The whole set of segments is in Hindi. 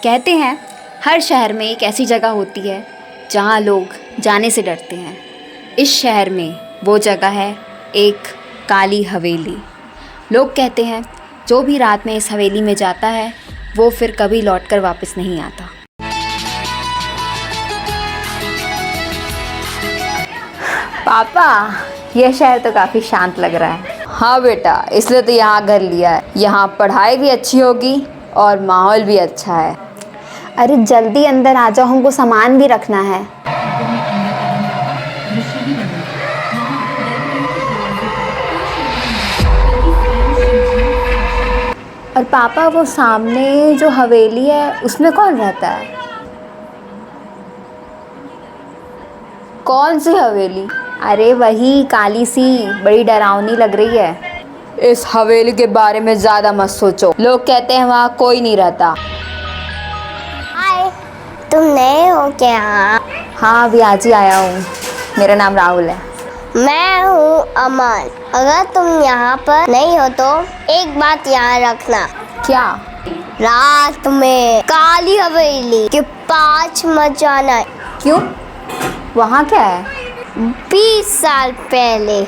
कहते हैं हर शहर में एक ऐसी जगह होती है जहाँ लोग जाने से डरते हैं। इस शहर में वो जगह है एक काली हवेली। लोग कहते हैं जो भी रात में इस हवेली में जाता है वो फिर कभी लौटकर वापस नहीं आता। पापा, यह शहर तो काफ़ी शांत लग रहा है। हाँ बेटा, इसलिए तो यहाँ घर लिया है। यहाँ पढ़ाई भी अच्छी होगी और माहौल भी अच्छा है। अरे जल्दी अंदर आ जाओ, हमको सामान भी रखना है। और पापा, वो सामने जो हवेली है उसमें कौन रहता है? कौन सी हवेली? अरे वही काली सी, बड़ी डरावनी लग रही है। इस हवेली के बारे में ज़्यादा मत सोचो। लोग कहते हैं वहाँ कोई नहीं रहता। हाय, तुम नए हो क्या? हाँ, अभी आज ही आया हूँ। मेरा नाम राहुल है। मैं हूँ अमन। अगर तुम यहाँ पर नहीं हो तो एक बात याद रखना। क्या? रात में काली हवेली के पास मत जाना। क्यों? वहाँ क्या है? 20 साल पहले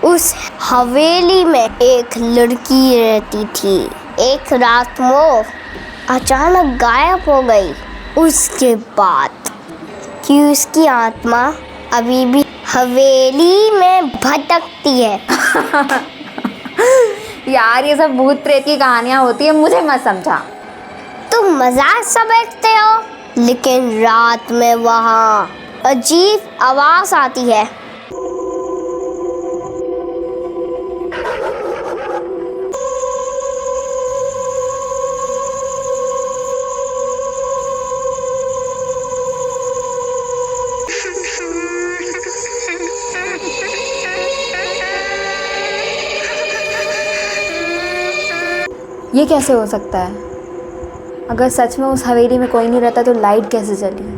उस हवेली में एक लड़की रहती थी। एक रात वो अचानक गायब हो गई। उसके बाद कि उसकी आत्मा अभी भी हवेली में भटकती है। यार, ये सब भूत प्रेत की कहानियाँ होती है, मुझे मत समझा। तुम मजाक समझते हो, लेकिन रात में वहाँ अजीब आवाज आती है। ये कैसे हो सकता है? अगर सच में उस हवेली में कोई नहीं रहता तो लाइट कैसे जली?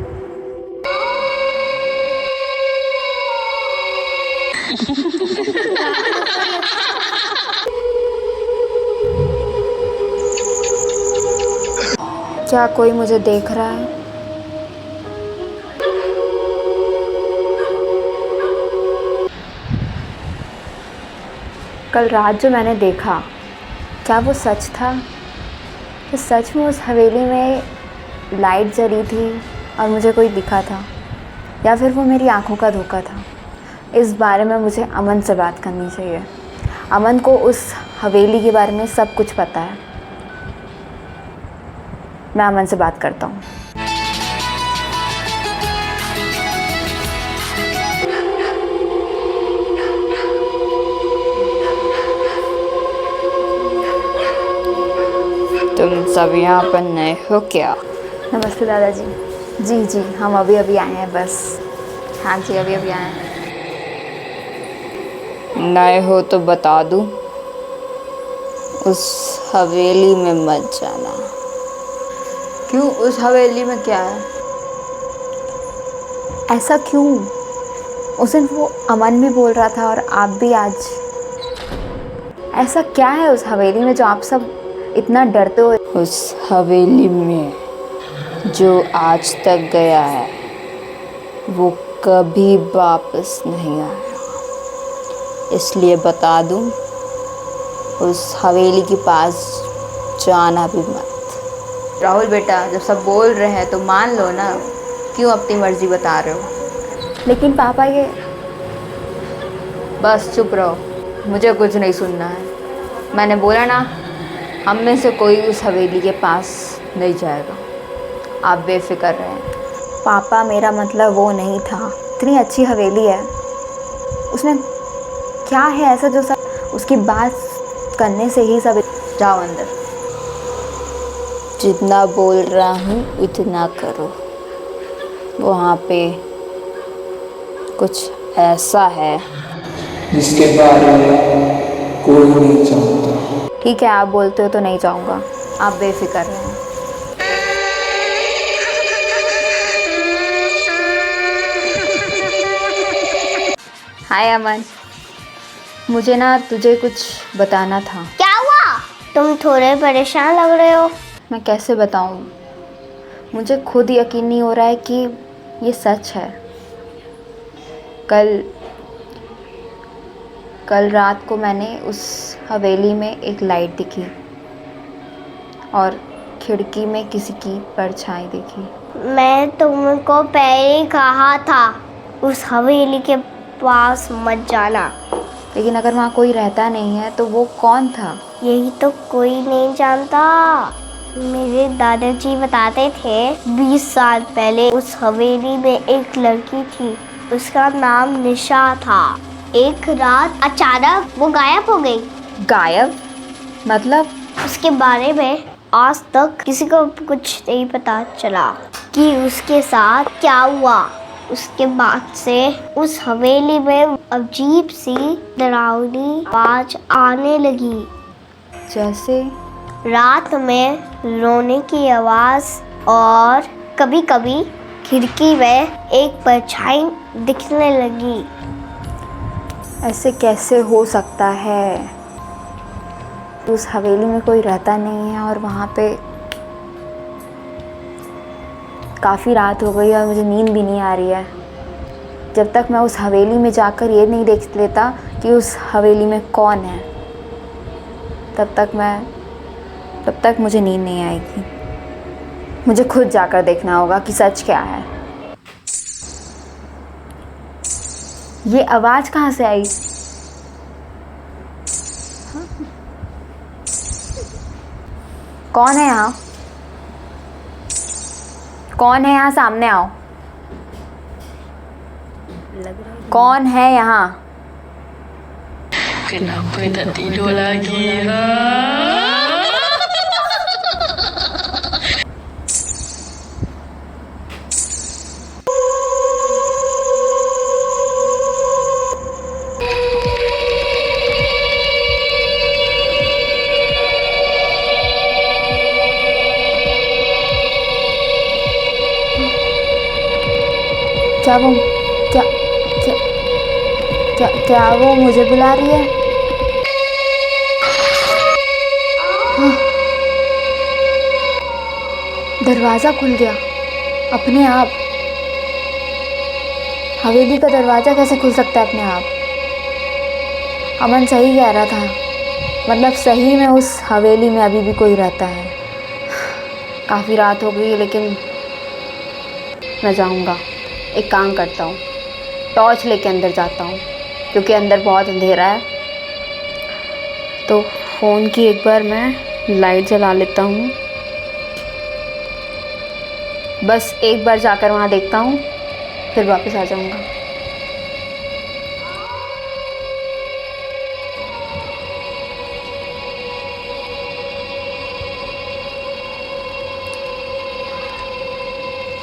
क्या कोई मुझे देख रहा है? कल रात जो मैंने देखा, क्या वो सच था? कि सच में उस हवेली में लाइट जली थी और मुझे कोई दिखा था, या फिर वो मेरी आंखों का धोखा था? इस बारे में मुझे अमन से बात करनी चाहिए। अमन को उस हवेली के बारे में सब कुछ पता है। मैं अमन से बात करता हूँ। तुम सब यहाँ पर नए हो क्या? नमस्ते दादाजी। जी जी, हम अभी अभी आए हैं बस। हाँ जी, अभी अभी आए हैं। नए हो तो बता दूँ, उस हवेली में मत जाना। क्यों? उस हवेली में क्या है? ऐसा क्यों? उस दिन वो अमन भी बोल रहा था और आप भी आज। ऐसा क्या है उस हवेली में जो आप सब इतना डरते हो? उस हवेली में जो आज तक गया है वो कभी वापस नहीं आया। इसलिए बता दूं, उस हवेली के पास जाना भी मत। राहुल बेटा, जब सब बोल रहे हैं तो मान लो ना, क्यों अपनी मर्जी बता रहे हो? लेकिन पापा ये। बस चुप रहो, मुझे कुछ नहीं सुनना है। मैंने बोला ना, हम में से कोई उस हवेली के पास नहीं जाएगा। आप बेफिक्र रहें। पापा, मेरा मतलब वो नहीं था। इतनी अच्छी हवेली है, उसमें क्या है ऐसा जो सब उसकी बात करने से ही सब। जाओ अंदर। जितना बोल रहा हूँ उतना करो। वहाँ पे कुछ ऐसा है जिसके बारे में कोई नहीं जानता। ठीक है, आप बोलते हो तो नहीं जाऊँगा। आप बेफिक्र रहें। हाय अमन, मुझे ना तुझे कुछ बताना था। क्या हुआ? तुम थोड़े परेशान लग रहे हो। मैं कैसे बताऊँ? मुझे खुद यकीन नहीं हो रहा है कि ये सच है। कल रात को मैंने उस हवेली में एक लाइट दिखी और खिड़की में किसी की परछाई देखी। मैं तुमको पहले ही कहा था उस हवेली के पास मत जाना। लेकिन अगर वहाँ कोई रहता नहीं है तो वो कौन था? यही तो कोई नहीं जानता। मेरे दादाजी बताते थे 20 साल पहले उस हवेली में एक लड़की थी, उसका नाम निशा था। एक रात अचानक वो गायब हो गई। गायब? मतलब? उसके बारे में आज तक किसी को कुछ नहीं पता चला कि उसके साथ क्या हुआ। उसके बाद से उस हवेली में अजीब सी डरावनी आवाज आने लगी, जैसे रात में रोने की आवाज और कभी कभी खिड़की में एक परछाई दिखने लगी। ऐसे कैसे हो सकता है? उस हवेली में कोई रहता नहीं है और वहाँ पे काफ़ी रात हो गई और मुझे नींद भी नहीं आ रही है। जब तक मैं उस हवेली में जाकर ये नहीं देख लेता कि उस हवेली में कौन है, तब तक मुझे नींद नहीं आएगी। मुझे खुद जाकर देखना होगा कि सच क्या है। ये आवाज़ कहाँ से आई? कौन है यहाँ? कौन है यहाँ? सामने आओ। कौन है यहाँ? Kenapa tak tidur lagi? Ha? क्या वो मुझे बुला रही है? दरवाज़ा खुल गया अपने आप। हवेली का दरवाज़ा कैसे खुल सकता है अपने आप? अमन सही कह रहा था, मतलब सही में उस हवेली में अभी भी कोई रहता है। काफ़ी रात हो गई है, लेकिन मैं जाऊंगा। एक काम करता हूँ, टॉर्च लेके अंदर जाता हूँ क्योंकि अंदर बहुत अंधेरा है। तो फ़ोन की एक बार मैं लाइट जला लेता हूँ। बस एक बार जाकर वहाँ देखता हूँ, फिर वापस आ जाऊँगा।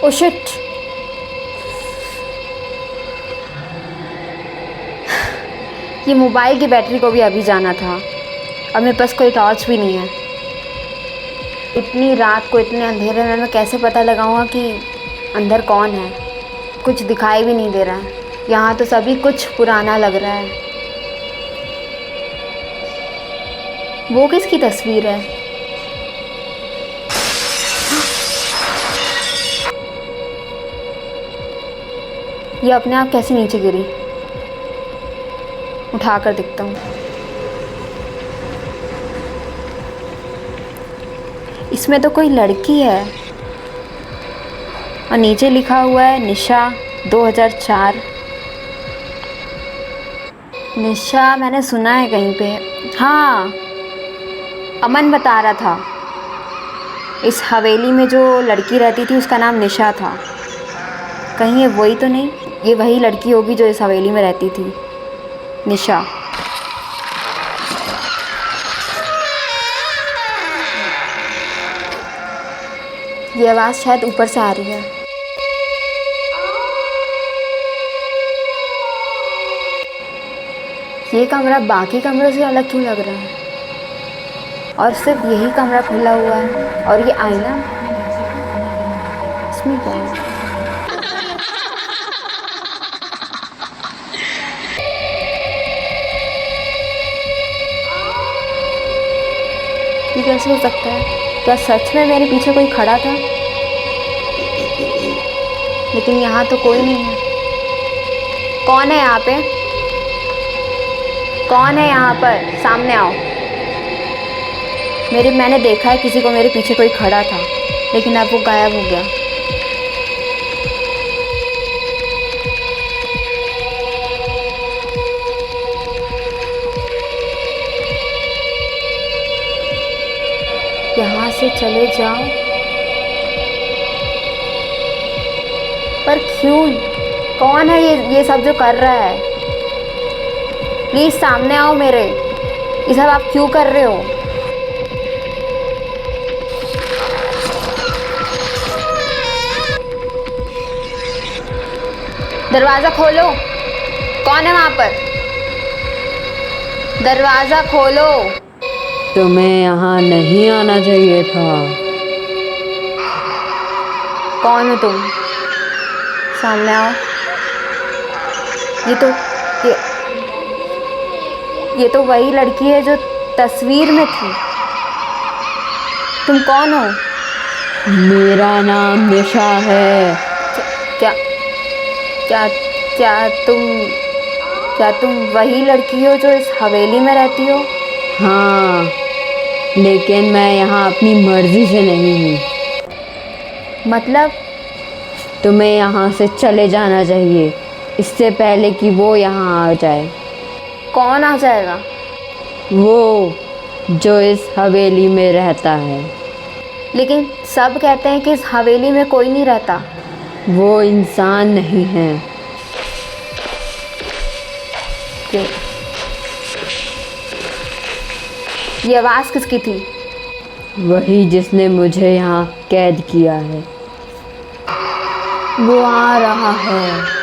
Oh shit! ये मोबाइल की बैटरी को भी अभी जाना था। अब मेरे पास कोई टॉर्च भी नहीं है। इतनी रात को इतने अंधेरे में मैं कैसे पता लगाऊंगा कि अंदर कौन है? कुछ दिखाई भी नहीं दे रहा है। यहाँ तो सभी कुछ पुराना लग रहा है। वो किसकी तस्वीर है? ये अपने आप कैसे नीचे गिरी? उठा कर देखता हूँ। इसमें तो कोई लड़की है और नीचे लिखा हुआ है निशा 2004। निशा मैंने सुना है कहीं पे। हाँ, अमन बता रहा था इस हवेली में जो लड़की रहती थी उसका नाम निशा था। कहीं ये वही तो नहीं? ये वही लड़की होगी जो इस हवेली में रहती थी, निशा। ये आवाज़ शायद ऊपर से आ रही है। ये कमरा बाकी कमरों से अलग क्यों लग रहा है? और सिर्फ यही कमरा खुला हुआ है और ये आईना, इसमें क्या है? ये कैसे हो सकता है? क्या सच में मेरे पीछे कोई खड़ा था? लेकिन यहाँ तो कोई नहीं है। कौन है यहाँ पे? कौन है यहाँ पर? सामने आओ। मैंने देखा है किसी को, मेरे पीछे कोई खड़ा था, लेकिन अब वो गायब हो गया। यहाँ से चले जाओ, पर क्यों? कौन है ये सब जो कर रहा है? प्लीज सामने आओ मेरे। ये सब आप क्यों कर रहे हो? दरवाजा खोलो। कौन है वहां पर? दरवाजा खोलो। तुम्हें यहाँ नहीं आना चाहिए था। कौन हो तुम? सामने आओ। ये तो वही लड़की है जो तस्वीर में थी। तुम कौन हो? मेरा नाम निशा है। क्या क्या क्या तुम वही लड़की हो जो इस हवेली में रहती हो? हाँ, लेकिन मैं यहाँ अपनी मर्जी से नहीं हूँ। मतलब? तुम्हें यहाँ से चले जाना चाहिए, इससे पहले कि वो यहाँ आ जाए। कौन आ जाएगा? वो जो इस हवेली में रहता है। लेकिन सब कहते हैं कि इस हवेली में कोई नहीं रहता। वो इंसान नहीं है। ये आवाज़ किसकी थी? वही जिसने मुझे यहाँ कैद किया है। वो आ रहा है।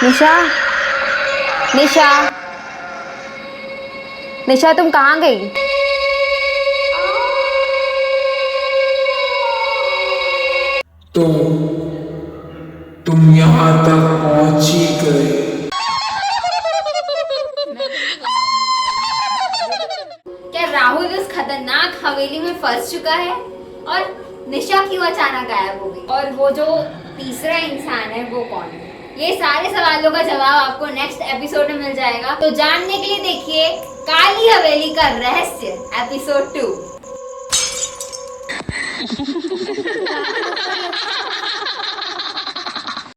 निशा, निशा, निशा, तुम कहाँ गई? तुम यहाँ तक पहुँच ही गए। क्या राहुल इस खतरनाक हवेली में फंस चुका है? और निशा क्यों अचानक गायब हो गई? और वो जो तीसरा इंसान है वो कौन है? ये सारे सवालों का जवाब आपको नेक्स्ट एपिसोड में मिल जाएगा। तो जानने के लिए देखिए काली हवेली का रहस्य एपिसोड 2।